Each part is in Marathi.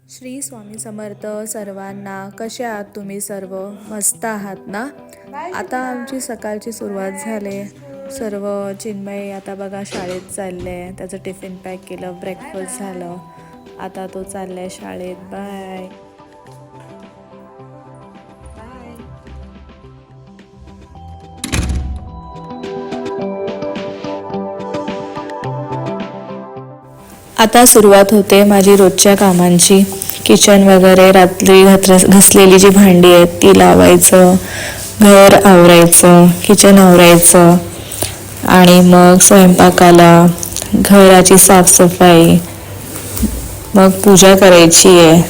श्री स्वामी समर्थ सर्वांना. कसे आहात तुम्ही सर्व? मस्त आहात ना? आता आमची सकाळची सुरुवात झाली. सर्व चिन्मय आता बघा शाळेत चालले. त्याचं टिफिन पॅक केलं, ब्रेकफास्ट झालं. आता तो चाललाय शाळेत. बाय. आता सुरुवात होते माझी रोजच्या कामांची. किचन वगैरे, रात्री घसलेली जी भांडी आहेत ती लावायचं, घर आवरायचं, किचन आवरायचं आणि मग स्वयंपाकाला, घराची साफसफाई, मग पूजा करायची आहे.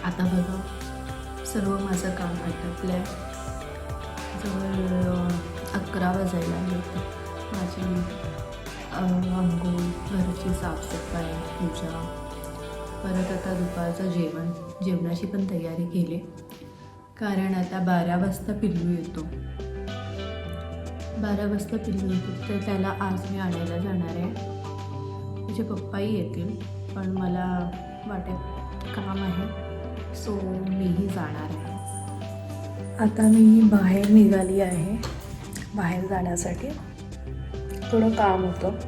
आता बघा सर्व माझं काम आटपलं आहे. जवळ 11 वाजायला आले होते. माझी अंघोळ, घराची साफसफाई, पूजा, परत आता दुपारचं जेवणाची पण तयारी केली. कारण आता 12 वाजता पिल्लू येतो. 12 वाजता पिल्लू येतो तर त्याला आज मी आणायला जाणार आहे. माझे पप्पाही येतील पण मला वाटेत काम आहे, सो मीही जाणार आहे. आता मी बाहेर निघाली आहे. बाहेर जाण्यासाठी थोडं काम होतं.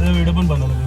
व्हिडिओ पण बनवला मी.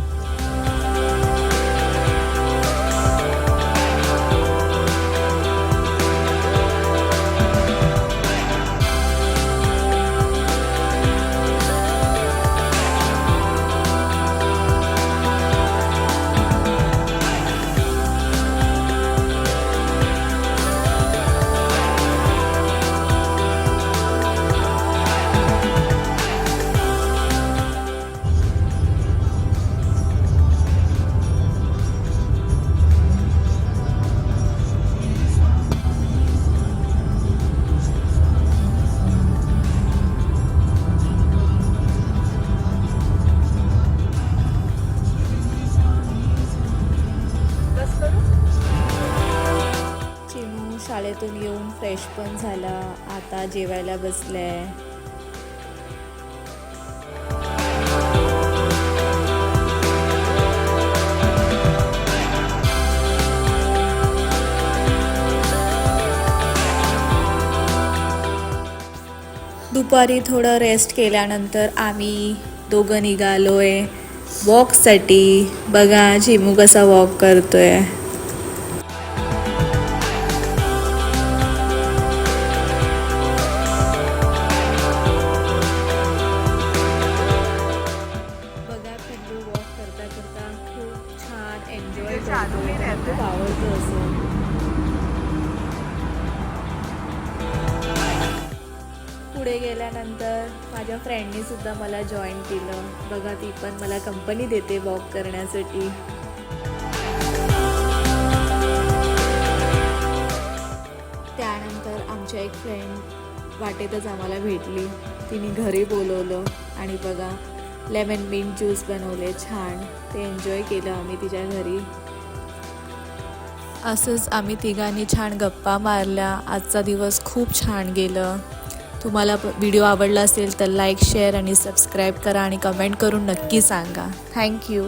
चिनू शाळेतून येऊन फ्रेश पण झाला, आता जेवायला बसलाय. दुपारी थोडं रेस्ट केल्यानंतर आम्ही दोघं निघालोय वॉकसाठी. बघा झिमू कसा वॉक करतोय. बघा पिल्लू वॉक करता करता खूप छान एन्जॉय करतो, खूप आवडतं असं. पुढे गेल्यानंतर माझ्या फ्रेंडनी सुद्धा मला जॉईन केलं. बघा ती पण मला कंपनी देते वॉक करण्यासाठी. त्यानंतर आमच्या एक फ्रेंड वाटेतच आम्हाला भेटली, तिने घरी बोलवलं आणि बघा लेमन मिंट ज्यूस बनवले छान. ते एन्जॉय केलं आम्ही तिच्या घरी. असंच आम्ही तिघांनी छान गप्पा मारल्या. आजचा दिवस खूप छान गेलं. तुम्हाला व्हिडिओ आवडला असेल तर लाईक, शेअर आणि सबस्क्राईब करा आणि कमेंट करून नक्की सांगा. थँक्यू.